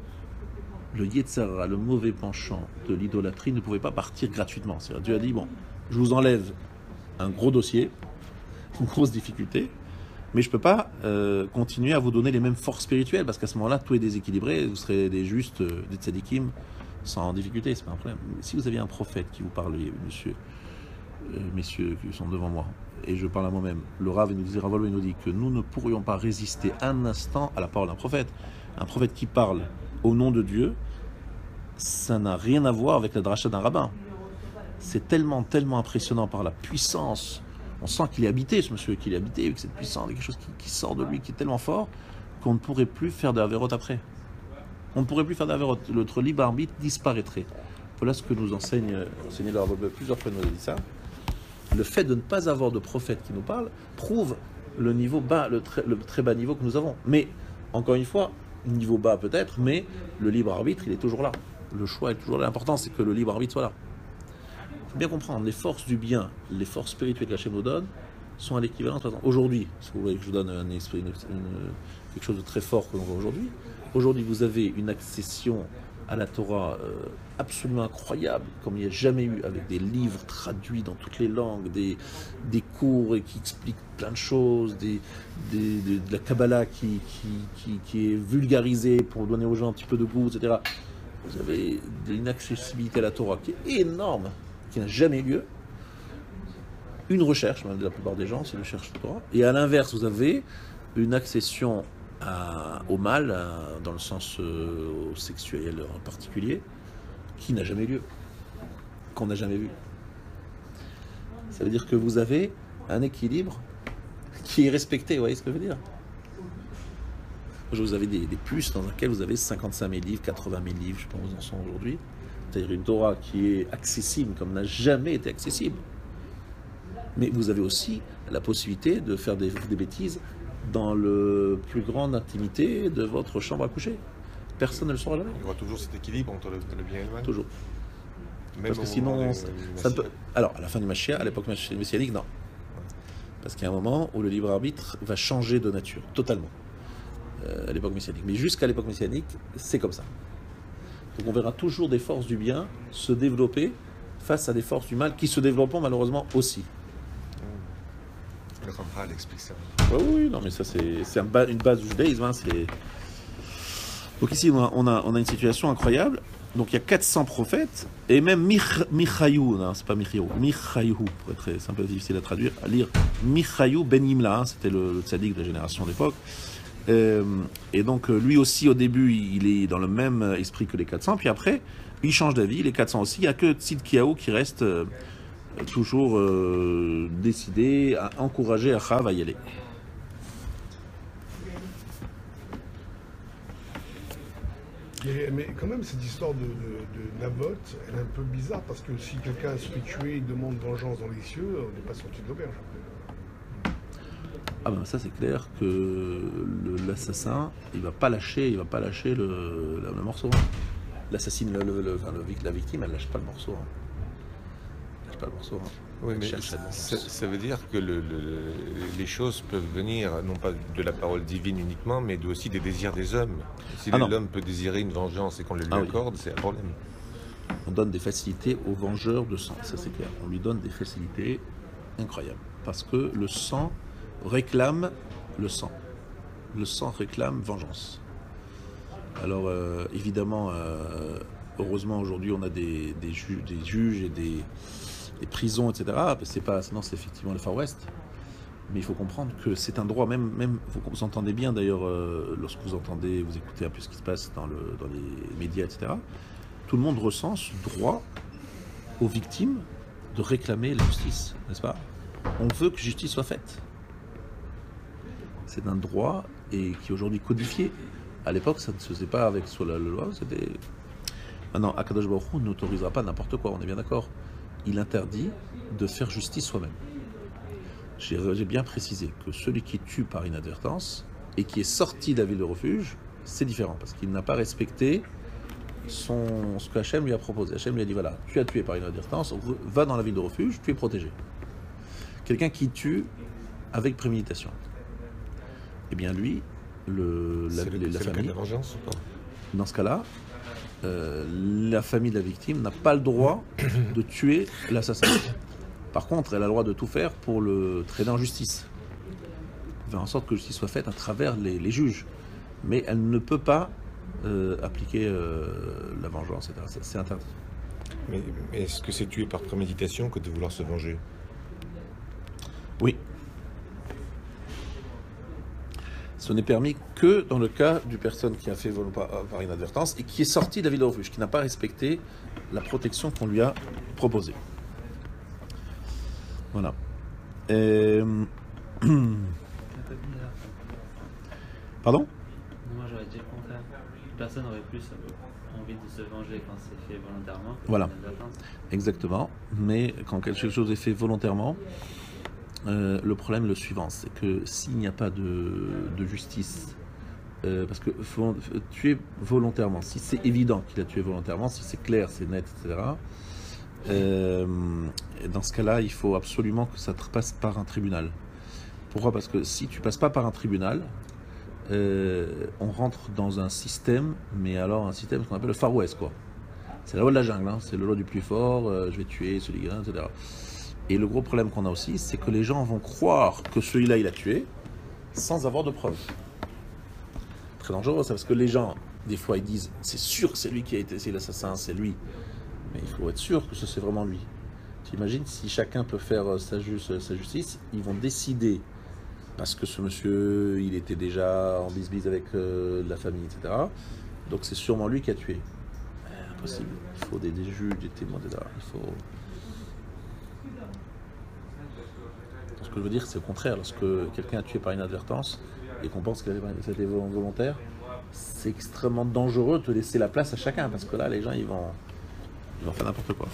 le Yetzer Hara, le mauvais penchant de l'idolâtrie, ne pouvait pas partir gratuitement. C'est-à-dire, Dieu a dit, bon, je vous enlève un gros dossier, une grosse difficulté, mais je ne peux pas continuer à vous donner les mêmes forces spirituelles, parce qu'à ce moment-là, tout est déséquilibré, vous serez des justes, des tzadikim, sans difficulté, c'est pas un problème. Mais si vous aviez un prophète qui vous parlait, messieurs qui sont devant moi, et je parle à moi-même, le Rav nous dit que nous ne pourrions pas résister un instant à la parole d'un prophète. Un prophète qui parle au nom de Dieu, ça n'a rien à voir avec la dracha d'un rabbin. C'est tellement impressionnant par la puissance. On sent qu'il est habité, ce monsieur, qu'il est habité avec cette puissance, quelque chose qui sort de lui, qui est tellement fort, qu'on ne pourrait plus faire de Averot après. On ne pourrait plus faire de Averot. Notre libre arbitre disparaîtrait. Voilà ce que nous enseigne le Rav plusieurs fois, nous a dit ça. Le fait de ne pas avoir de prophète qui nous parle prouve le niveau bas, le très bas niveau que nous avons. Mais, encore une fois, niveau bas peut-être, mais le libre arbitre, il est toujours là. Le choix est toujours là. L'important, c'est que le libre arbitre soit là. Il faut bien comprendre, les forces du bien, les forces spirituelles que Hachem nous donne, sont à l'équivalent. Aujourd'hui, si vous voulez que je vous donne quelque chose de très fort que l'on voit aujourd'hui, aujourd'hui vous avez une accession à la Torah absolument incroyable, comme il n'y a jamais eu, avec des livres traduits dans toutes les langues, des cours qui expliquent plein de choses, de la Kabbalah qui est vulgarisée pour donner aux gens un petit peu de goût, etc. Vous avez une accessibilité à la Torah qui est énorme, qui n'a jamais eu lieu. Une recherche, même de la plupart des gens, c'est le cherche de Torah. Et à l'inverse, vous avez une accession au mal, dans le sens sexuel en particulier, qui n'a jamais lieu, qu'on n'a jamais vu. Ça veut dire que vous avez un équilibre qui est respecté, vous voyez ce que je veux dire? Vous avez des puces dans lesquelles vous avez 55 000 livres, 80 000 livres, je pense que vous en sont aujourd'hui. C'est-à-dire une Torah qui est accessible comme n'a jamais été accessible. Mais vous avez aussi la possibilité de faire des bêtises dans le plus grande intimité de votre chambre à coucher. Personne ne le saura jamais. Il y aura toujours cet équilibre entre le bien et le mal. Toujours. Même Parce que sinon, ça ne peut... Mashiach. Alors, à la fin du Mashiach, à l'époque messianique, non. Parce qu'il y a un moment où le libre arbitre va changer de nature, totalement. À l'époque messianique. Mais jusqu'à l'époque messianique, c'est comme ça. Donc on verra toujours des forces du bien se développer face à des forces du mal qui se développeront malheureusement aussi. Le Ramchal explique ça. Oui, non, mais ça c'est une base du judaïsme. Hein, donc ici on a une situation incroyable. Donc il y a 400 prophètes et même Michaïou, non c'est pas Michaïou, Michaïou, c'est un peu difficile à traduire, à lire. Michaïou ben Imla, c'était le tzaddik de la génération d'époque. Et donc lui aussi au début il est dans le même esprit que les 400, puis après il change d'avis, les 400 aussi. Il n'y a que Tzidkiyahu qui reste toujours décidé à encourager Achav à y aller. Mais quand même, cette histoire de Naboth, elle est un peu bizarre parce que si quelqu'un se fait tuer, il demande vengeance dans les cieux, on n'est pas sorti de l'auberge. Ah ben ça c'est clair que l'assassin il va pas lâcher le morceau. L'assassine, la victime, elle lâche pas le morceau. Elle lâche pas le morceau. Hein. Oui, mais Cherche ça veut dire que les choses peuvent venir, non pas de la parole divine uniquement, mais aussi des désirs des hommes. Si l'homme peut désirer une vengeance et qu'on le lui accorde, c'est un problème. On donne des facilités aux vengeurs de sang, ça c'est clair. On lui donne des facilités incroyables. Parce que le sang réclame le sang. Le sang réclame vengeance. Alors évidemment, heureusement aujourd'hui on a des juges et des prisons, etc. Sinon c'est effectivement le Far West. Mais il faut comprendre que c'est un droit, même vous entendez bien d'ailleurs, lorsque vous écoutez un peu ce qui se passe dans les médias, etc. Tout le monde ressent ce droit aux victimes de réclamer la justice, n'est-ce pas? On veut que justice soit faite. C'est un droit et qui est aujourd'hui codifié. À l'époque, ça ne se faisait pas avec soit la loi, c'était... Maintenant, Akadosh Baruch Hu n'autorisera pas n'importe quoi, on est bien d'accord. Il interdit de faire justice soi-même. J'ai bien précisé que celui qui tue par inadvertance et qui est sorti de la ville de refuge, c'est différent, parce qu'il n'a pas respecté ce qu'Hachem lui a proposé. Hachem lui a dit, voilà, tu as tué par inadvertance, va dans la ville de refuge, tu es protégé. Quelqu'un qui tue avec préméditation, eh bien lui, la famille, la vengeance ou pas? dans ce cas-là, la famille de la victime n'a pas le droit de tuer l'assassin. Par contre, elle a le droit de tout faire pour le traîner en justice, faire en sorte que justice soit faite à travers les juges. Mais elle ne peut pas appliquer la vengeance, etc. C'est interdit. Mais est-ce que c'est tuer par préméditation que de vouloir se venger? Oui. Ce n'est permis que dans le cas d'une personne qui a fait par inadvertance et qui est sortie de la ville de refuge, qui n'a pas respecté la protection qu'on lui a proposée. Voilà. Pardon? Moi j'aurais dit le contraire. Personne aurait plus envie de se venger quand c'est fait volontairement. Voilà. Exactement. Mais quand quelque chose est fait volontairement, le problème est le suivant, c'est que s'il n'y a pas de justice, parce que faut tuer volontairement, si c'est évident qu'il a tué volontairement, si c'est clair, c'est net, etc., dans ce cas-là, il faut absolument que ça passe par un tribunal. Pourquoi? Parce que si tu passes pas par un tribunal, on rentre dans un système, mais alors un système qu'on appelle le Far West, quoi. C'est la loi de la jungle, hein. C'est la loi du plus fort, je vais tuer celui-là, etc. Et le gros problème qu'on a aussi, c'est que les gens vont croire que celui-là, il a tué, sans avoir de preuves. Très dangereux, ça, parce que les gens, des fois, ils disent, c'est sûr que c'est lui qui a été, c'est l'assassin, c'est lui. Mais il faut être sûr que c'est vraiment lui. Tu imagines, si chacun peut faire sa justice, ils vont décider, parce que ce monsieur, il était déjà en bisbise avec la famille, etc. Donc c'est sûrement lui qui a tué. Impossible. Il faut des juges, des témoins, etc. Il faut... Ce que je veux dire, c'est au contraire. Lorsque quelqu'un a tué par inadvertance et qu'on pense que c'était volontaire, c'est extrêmement dangereux de laisser la place à chacun, parce que là, les gens, ils vont faire n'importe quoi.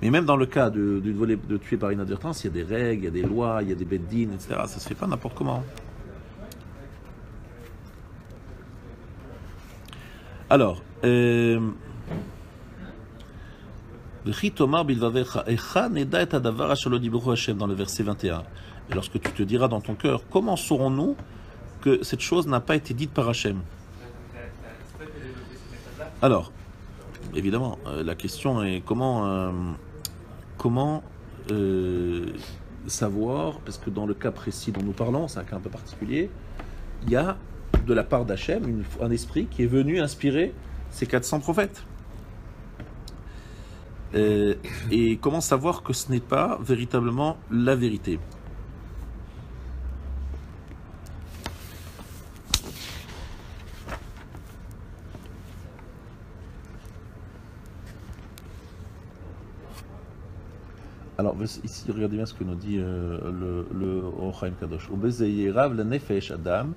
Mais même dans le cas de tuer par inadvertance, il y a des règles, il y a des lois, il y a des beddines, etc. Ça se fait pas n'importe comment. Alors, dans le verset 21, et lorsque tu te diras dans ton cœur, comment saurons-nous que cette chose n'a pas été dite par Hachem? Alors, évidemment, la question est comment savoir, parce que dans le cas précis dont nous parlons, c'est un cas un peu particulier, il y a de la part d'Hachem un esprit qui est venu inspirer ces 400 prophètes. Et comment savoir que ce n'est pas véritablement la vérité? Alors ici, regardez bien ce que nous dit le Or Chaim Kadosh. Rav la nefesh Adam,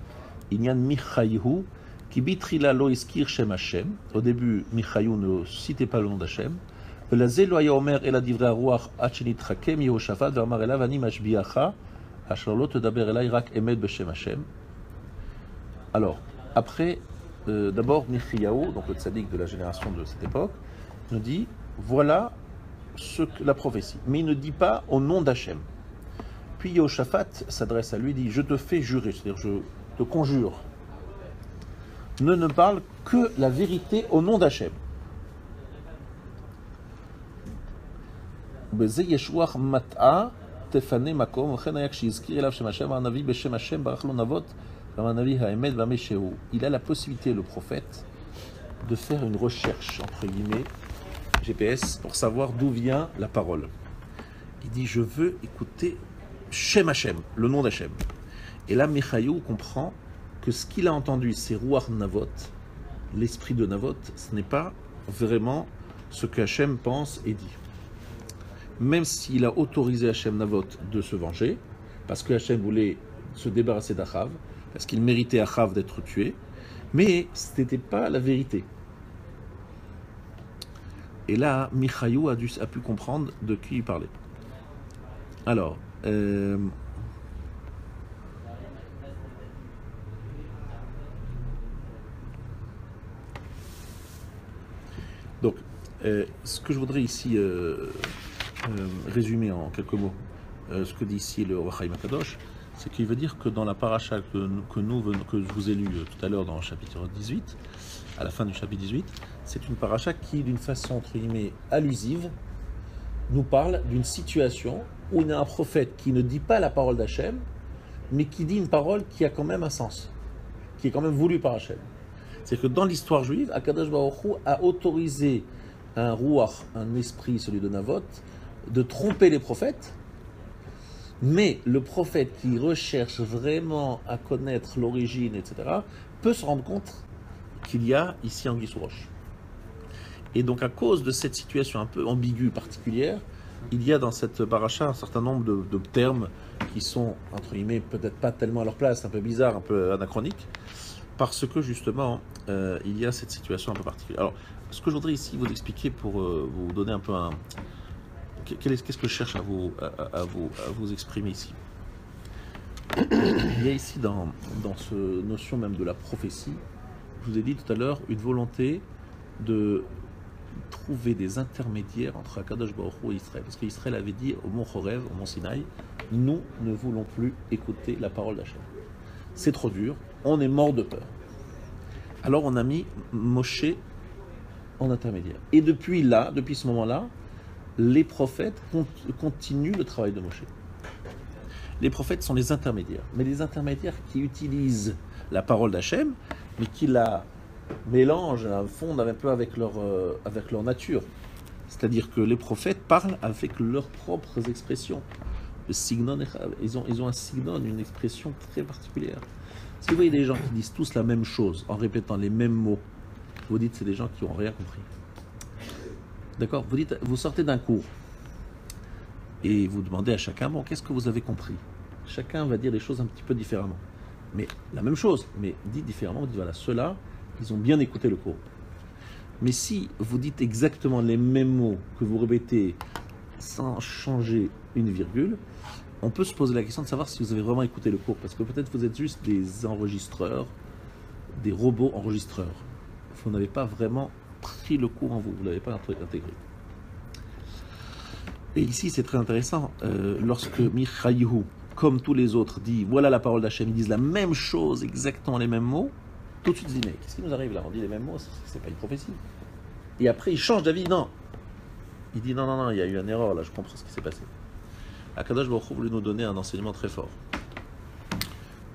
inyan michayu, qui bitrila lo iskir shem Hashem. Au début, michayu ne citait pas le nom d'Hashem. ולזה לא היה אומר אלא דברי הרוח עד שנתחכם יהושפט ואמר אליו אני משביעך אשר לא תדבר אליי רק אמת בשם השם. Alors, après, d'abord Michayahu, donc le tzaddik de la génération de cette époque, nous dit voilà la prophétie, mais il ne dit pas au nom d'Hachem. Puis Yehoshaphat s'adresse à lui et dit je te fais jurer, c'est-à-dire je te conjure, ne parle que la vérité au nom d'Hachem. בזה ישוח מטעה תפנה מקום, וכן היה כשהזכיר אליו שם השם, הנביא בשם השם ברח לו נבות, והנביא האמת והמה שהוא. Il a la possibilité, le prophète, de faire une recherche, entre guillemets, GPS, pour savoir d'où vient la parole. Il dit, je veux écouter Shem Hashem, le nom d'Hachem. Et là, Michayahu comprend que ce qu'il a entendu, c'est Ruach Navot, l'esprit de Navot, ce n'est pas vraiment ce que Hachem pense et dit. Même s'il a autorisé Hachem Navot de se venger, parce que Hachem voulait se débarrasser d'Achav, parce qu'il méritait Achav d'être tué, mais ce n'était pas la vérité. Et là, Michayahu a pu comprendre de qui il parlait. Alors, donc, ce que je voudrais ici résumer en quelques mots, ce que dit ici le Or Chaim Kadosh, c'est qu'il veut dire que dans la paracha que je vous ai lu tout à l'heure dans le chapitre 18, à la fin du chapitre 18, c'est une paracha qui, d'une façon entre guillemets allusive, nous parle d'une situation où il y a un prophète qui ne dit pas la parole d'Hachem, mais qui dit une parole qui a quand même un sens, qui est quand même voulue par Hachem. C'est que dans l'histoire juive, Akadosh Baruch Hu a autorisé un ruach, un esprit, celui de Navot, de tromper les prophètes, mais le prophète qui recherche vraiment à connaître l'origine, etc., peut se rendre compte qu'il y a ici Anguille sous roche. Et donc à cause de cette situation un peu ambiguë, particulière, il y a dans cette paracha un certain nombre de termes qui sont, entre guillemets, peut-être pas tellement à leur place, un peu bizarres, un peu anachroniques, parce que justement, il y a cette situation un peu particulière. Alors, ce que je voudrais ici vous expliquer pour vous donner un peu un... Qu'est-ce que je cherche à vous exprimer ici? Il y a ici, dans cette notion même de la prophétie, je vous ai dit tout à l'heure, une volonté de trouver des intermédiaires entre Akadosh Baruch Hu et Israël. Parce qu'Israël avait dit au mont Horev, au mont Sinaï, nous ne voulons plus écouter la parole d'Hachem. C'est trop dur, on est mort de peur. Alors on a mis Moshe en intermédiaire. Et depuis ce moment-là, les prophètes continuent le travail de Moshe. Les prophètes sont les intermédiaires, mais les intermédiaires qui utilisent la parole d'Hachem, mais qui la mélangent, fondent un peu avec leur nature. C'est-à-dire que les prophètes parlent avec leurs propres expressions. Le signon, ils ont un signon, une expression très particulière. Si vous voyez des gens qui disent tous la même chose en répétant les mêmes mots, vous dites c'est des gens qui n'ont rien compris. D'accord? Vous sortez d'un cours et vous demandez à chacun, bon, qu'est-ce que vous avez compris? Chacun va dire les choses un petit peu différemment. Mais la même chose, mais dit différemment, vous dites voilà, ceux-là, ils ont bien écouté le cours. Mais si vous dites exactement les mêmes mots que vous répétez sans changer une virgule, on peut se poser la question de savoir si vous avez vraiment écouté le cours, parce que peut-être vous êtes juste des enregistreurs, des robots enregistreurs. Vous n'avez pas vraiment pris le cours en vous, vous ne l'avez pas intégré. Et ici, c'est très intéressant, lorsque Michaïhu, comme tous les autres, dit voilà la parole d'Hachem, ils disent la même chose, exactement les mêmes mots, tout de suite, il dit mais qu'est-ce qui nous arrive là? On dit les mêmes mots, c'est pas une prophétie. Et après, il change d'avis, non. Il dit non, il y a eu une erreur là, je comprends ce qui s'est passé. Akadosh Baruch Hu voulait nous donner un enseignement très fort.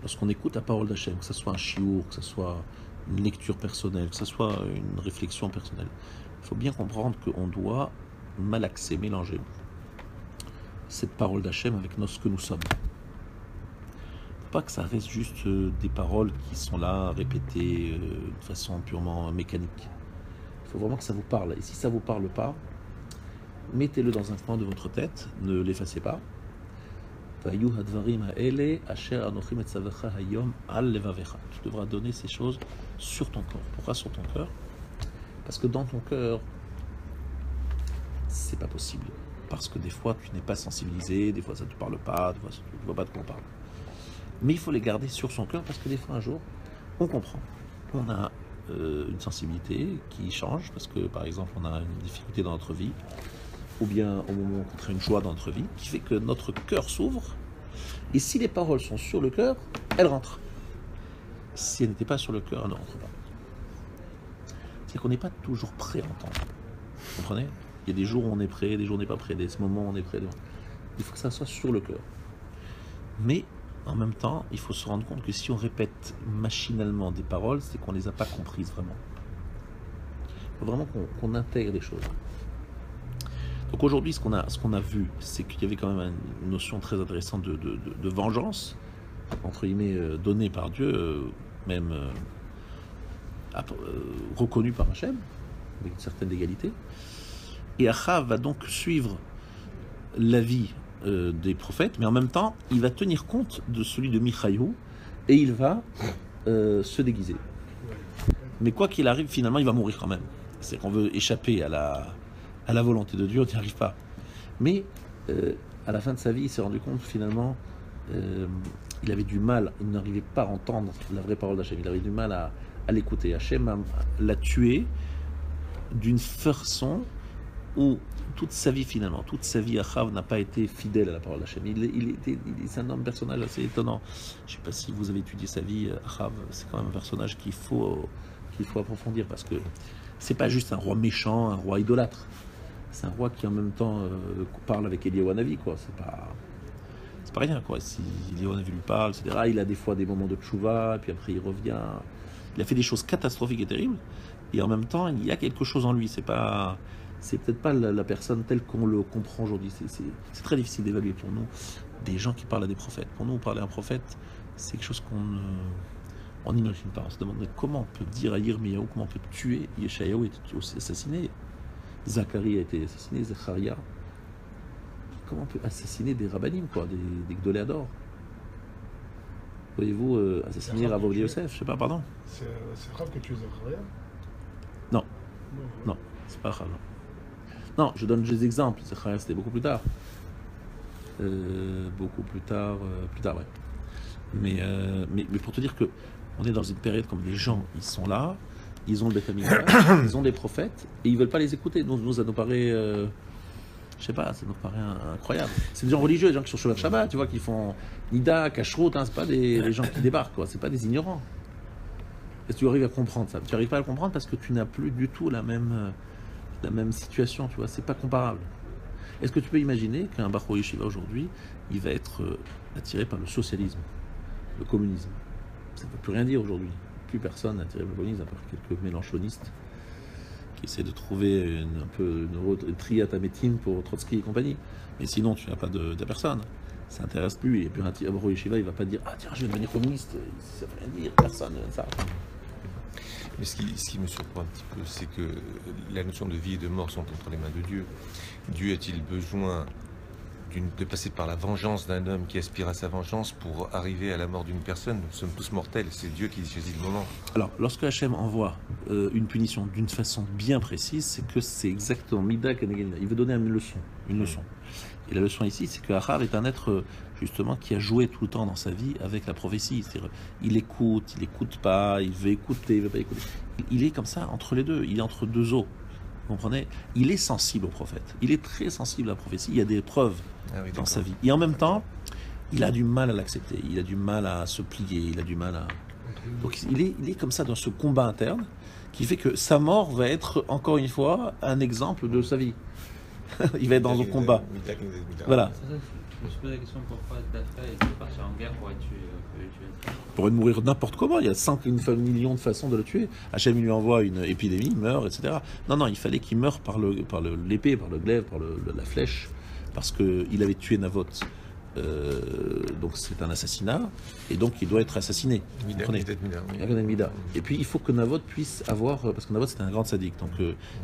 Lorsqu'on écoute la parole d'Hachem, que ce soit un chiour, que ce soit une lecture personnelle, que ce soit une réflexion personnelle, il faut bien comprendre qu'on doit malaxer, mélanger cette parole d'Hachem avec ce que nous sommes. Pas que ça reste juste des paroles qui sont là, répétées de façon purement mécanique. Il faut vraiment que ça vous parle. Et si ça ne vous parle pas, mettez-le dans un coin de votre tête, ne l'effacez pas. Tu devras donner ces choses sur ton corps. Pourquoi sur ton cœur? Parce que dans ton cœur, c'est pas possible. Parce que des fois, tu n'es pas sensibilisé, des fois ça ne te parle pas, des fois tu ne vois pas de quoi on parle. Mais il faut les garder sur son cœur parce que des fois, un jour, on comprend. On a une sensibilité qui change parce que, par exemple, on a une difficulté dans notre vie ou bien au moment où on rencontre une joie dans notre vie qui fait que notre cœur s'ouvre et si les paroles sont sur le cœur, elles rentrent. Si elles n'étaient pas sur le cœur, elles ne rentrent pas. C'est qu'on n'est pas toujours prêt à entendre. Vous comprenez? Il y a des jours où on est prêt, des jours où on n'est pas prêt, des moments où on est prêt. Il faut que ça soit sur le cœur. Mais en même temps, il faut se rendre compte que si on répète machinalement des paroles, c'est qu'on ne les a pas comprises vraiment. Il faut vraiment qu'on intègre des choses. Donc aujourd'hui, ce qu'on a vu, c'est qu'il y avait quand même une notion très intéressante de vengeance, entre guillemets, donnée par Dieu, même reconnue par Hachem, avec une certaine légalité. Et Achav va donc suivre l'avis des prophètes, mais en même temps, il va tenir compte de celui de Michaïhu et il va se déguiser. Mais quoi qu'il arrive, finalement, il va mourir quand même. C'est qu'on veut échapper à la volonté de Dieu, on n'y arrive pas. Mais à la fin de sa vie, il s'est rendu compte finalement, il avait du mal, il n'arrivait pas à entendre la vraie parole d'Hachem, il avait du mal à l'écouter. Hachem l'a tué d'une façon où toute sa vie finalement, toute sa vie, Achav n'a pas été fidèle à la parole d'Hachem. C'est un personnage assez étonnant. Je ne sais pas si vous avez étudié sa vie, Achav, c'est quand même un personnage qu'il faut approfondir parce que c'est pas juste un roi méchant, un roi idolâtre. C'est un roi qui en même temps parle avec Eliyahu Hanavi, quoi. C'est pas rien, quoi. Si Eliyahu Hanavi lui parle, etc. Il a des fois des moments de tchouva, puis après il revient. il a fait des choses catastrophiques et terribles, et en même temps, il y a quelque chose en lui. C'est peut-être pas la personne telle qu'on le comprend aujourd'hui. C'est très difficile d'évaluer pour nous des gens qui parlent à des prophètes. Pour nous, parler à un prophète, c'est quelque chose qu'on n'imagine pas. On se demande comment on peut dire à Yirmiyahu, comment on peut tuer. Yeshayahu est aussi assassiné, Zacharie a été assassiné, Zacharia. Comment on peut assassiner des rabbinim, quoi, des Gdolei d'or? Voyez-vous, assassiner Rav Ovadia Yosef, je sais pas, pardon. C'est grave que tu es Zacharia? Non, non, c'est pas grave. Non, je donne des exemples. Zacharia, c'était beaucoup plus tard. Plus tard, ouais. Mais pour te dire que on est dans une période comme les gens, ils sont là, ils ont le Beth Amikdash, ils ont des prophètes, et ils veulent pas les écouter. Nous ça nous paraît, je sais pas, ça nous paraît incroyable. C'est des gens religieux, des gens qui sont sur Shabbat, tu vois, qui font Nida, Kashrut, hein, c'est pas des gens qui débarquent, quoi. C'est pas des ignorants. Est-ce que tu arrives à comprendre ça? Tu n'arrives pas à le comprendre parce que tu n'as plus du tout la même situation, tu vois, c'est pas comparable. Est-ce que tu peux imaginer qu'un Bachor Yeshiva aujourd'hui, il va être attiré par le socialisme, le communisme? Ça ne veut plus rien dire aujourd'hui. Plus personne n'est attiré par le communisme, à part quelques mélanchonistes qui essaient de trouver une triate à médecine pour Trotsky et compagnie. Mais sinon, tu n'as pas de personne. Ça n'intéresse plus. Et puis un Bachor Yeshiva, il ne va pas dire « Ah tiens, je vais devenir communiste ». Ça ne veut rien dire, personne ne ça. Mais ce qui me surprend un petit peu, c'est que la notion de vie et de mort sont entre les mains de Dieu. Dieu a-t-il besoin de passer par la vengeance d'un homme qui aspire à sa vengeance pour arriver à la mort d'une personne? Nous sommes tous mortels, c'est Dieu qui choisit le moment. Alors, lorsque Hachem envoie une punition d'une façon bien précise, c'est que c'est exactement Mida Keneged. Il veut donner une leçon. Et la leçon ici, c'est que Achav est un être justement qui a joué tout le temps dans sa vie avec la prophétie. C'est-à-dire, il écoute pas, il veut écouter, il veut pas écouter. Il est comme ça entre les deux, il est entre deux eaux. Vous comprenez? Il est sensible au prophète. Il est très sensible à la prophétie. Il y a des preuves dans sa vie. Et en même temps, il a du mal à l'accepter. Il a du mal à se plier. Il a du mal à... Donc il est comme ça dans ce combat interne qui fait que sa mort va être, encore une fois, un exemple de sa vie. Il va être dans un combat. Voilà. Je me suis posé la question pourquoi d'après il peut partir en guerre pour être tué. Il pourrait mourir n'importe comment. Il y a 5 millions de façons de le tuer. Hachem lui envoie une épidémie, il meurt, etc. Non, il fallait qu'il meure par l'épée, par le glaive, par la flèche, parce qu'il avait tué Navot. Donc c'est un assassinat, et donc il doit être assassiné. Et puis il faut que Navot puisse avoir, parce que Navot c'est un grand sadique, donc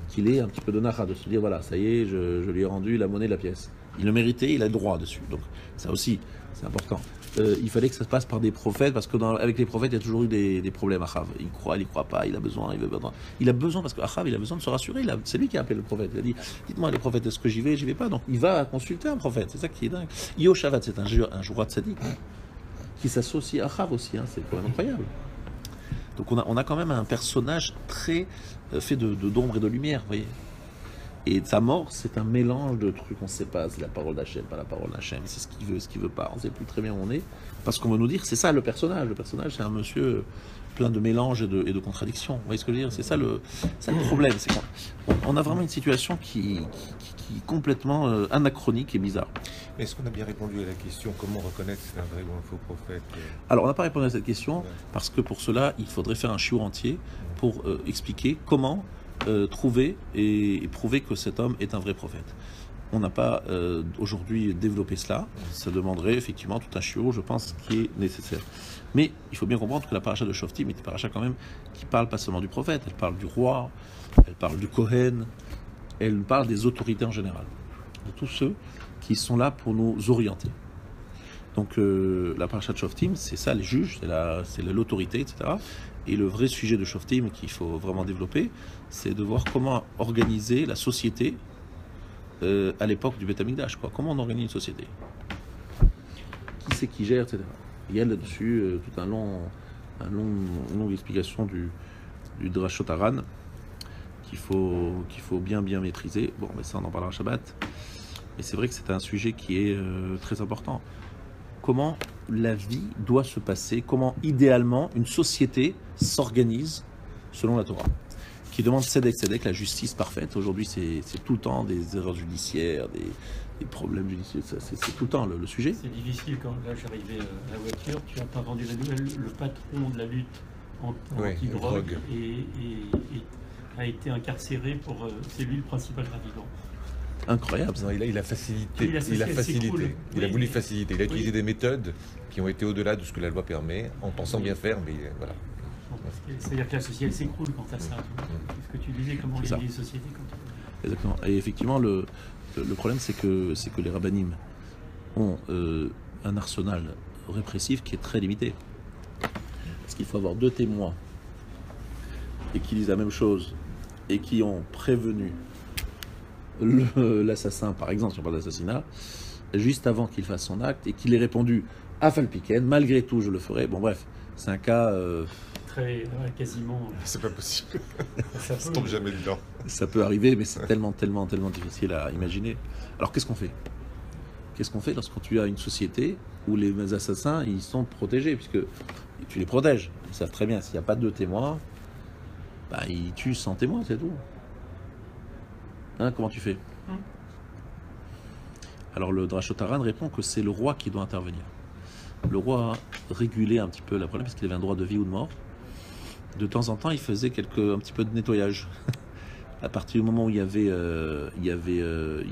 qu'il ait un petit peu de nacha, de se dire voilà, ça y est, je lui ai rendu la monnaie de la pièce. Il le méritait, il a le droit dessus. Donc ça aussi, c'est important. Il fallait que ça se passe par des prophètes, parce qu'avec les prophètes, il y a toujours eu des problèmes. Achav, il croit pas, il a besoin, il a besoin, parce qu'Achav, il a besoin de se rassurer. C'est lui qui a appelé le prophète. Il a dit, dites-moi, les prophètes, est-ce que j'y vais pas. Donc il va consulter un prophète. C'est ça qui est dingue. Yoshavat, c'est un joueur de sadique, qui s'associe à Achav aussi. C'est quand même incroyable. Donc on a quand même un personnage très fait d'ombre et de lumière, vous voyez. Et sa mort, c'est un mélange de trucs, on ne sait pas, c'est la parole d'Hachem, pas la parole d'Hachem, c'est ce qu'il veut, ce qu'il veut pas, on ne sait plus très bien où on est, parce qu'on veut nous dire, c'est ça le personnage, c'est un monsieur plein de mélanges et de contradictions, vous voyez ce que je veux dire, c'est ça le problème, c'est qu'on a vraiment une situation qui est complètement anachronique et bizarre. Mais est-ce qu'on a bien répondu à la question, comment reconnaître si c'est un vrai ou un faux prophète? Alors on n'a pas répondu à cette question, parce que pour cela, il faudrait faire un shiur entier pour expliquer comment trouver et prouver que cet homme est un vrai prophète. On n'a pas aujourd'hui développé cela. Ça demanderait effectivement tout un shiur, je pense, qui est nécessaire. Mais il faut bien comprendre que la paracha de Shoftim est une paracha quand même qui parle pas seulement du prophète, elle parle du roi, elle parle du Kohen, elle parle des autorités en général, de tous ceux qui sont là pour nous orienter. Donc la paracha de Shoftim, c'est ça, les juges, c'est l'autorité, etc. Et le vrai sujet de Shoftim qu'il faut vraiment développer, c'est de voir comment organiser la société à l'époque du Beth Amikdash. Comment on organise une société? Qui c'est qui gère, etc. Il y a là-dessus toute une longue explication du Drashot Haran qu'il faut bien maîtriser. Bon, mais ça on en parlera Shabbat. Mais c'est vrai que c'est un sujet qui est très important. Comment la vie doit se passer, comment idéalement une société s'organise selon la Torah, qui demande tzedek, la justice parfaite. Aujourd'hui, c'est tout le temps des erreurs judiciaires, des problèmes judiciaires, c'est tout le temps le sujet. C'est difficile quand là j'arrivais à la voiture, tu as pas vendu la nouvelle, le patron de la lutte Ouais, anti-drogue drogue. et a été incarcéré pour. C'est lui le principal trafiquant. Incroyable. Non, il a facilité. Il a facilité. cool. Il a Oui, voulu mais- faciliter. Il a utilisé oui. des méthodes qui ont été au-delà de ce que la loi permet, en pensant bien faire, mais voilà. C'est-à-dire que la société elle s'écroule quand t'as ça. C'est ce que tu disais, comment C'est ça. organiser les sociétés quand Exactement. Et effectivement, le problème, c'est que les rabbinim ont un arsenal répressif qui est très limité. Parce qu'il faut avoir 2 témoins et qui disent la même chose et qui ont prévenu l'assassin, par exemple, si on parle d'assassinat, juste avant qu'il fasse son acte et qu'il ait répondu à Falpiken, malgré tout, je le ferai. Bon, bref, c'est un cas. très quasiment. C'est pas possible. Ça Ça peut- tombe jamais dedans. Ça peut arriver, mais c'est tellement difficile à imaginer. Alors qu'est-ce qu'on fait? Qu'est-ce qu'on fait lorsque tu as une société où les assassins, ils sont protégés, puisque tu les protèges. Ils savent très bien, s'il n'y a pas 2 témoins, bah, ils tuent 100 témoins, c'est tout. Hein, comment tu fais? Alors le Drashotaran répond que c'est le roi qui doit intervenir. Le roi a régulé un petit peu la problème, parce qu'il avait un droit de vie ou de mort. De temps en temps, il faisait un petit peu de nettoyage. À partir du moment où il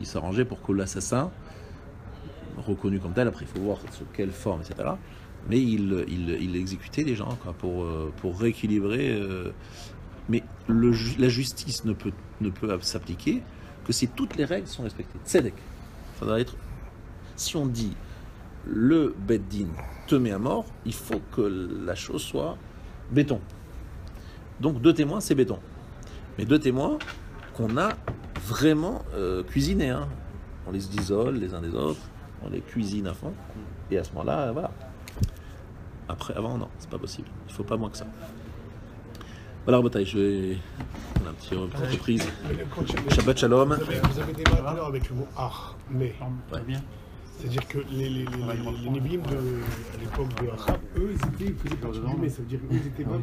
s'arrangeait pour que l'assassin, reconnu comme tel, après il faut voir sous quelle forme, etc. Mais il exécutait les gens quoi, pour rééquilibrer. Mais la justice ne peut s'appliquer que si toutes les règles sont respectées. Tzedek. Ça doit être. Si on dit le Beddin te met à mort, il faut que la chose soit béton. Donc 2 témoins, c'est béton. Mais 2 témoins qu'on a vraiment cuisinés. Hein. On les isole les uns des autres, on les cuisine à fond. Et à ce moment-là, voilà. Après, avant, non, c'est pas possible. Il faut pas moins que ça. Voilà, Rabotai, on a un petit reprise. Shabbat Shalom. Vous avez débat tout à l'heure avec le mot ar, mais. Très bien. C'est-à-dire que les Nébim à l'époque de Achab, eux, ils faisaient partie du mais, ça veut dire qu'ils étaient pas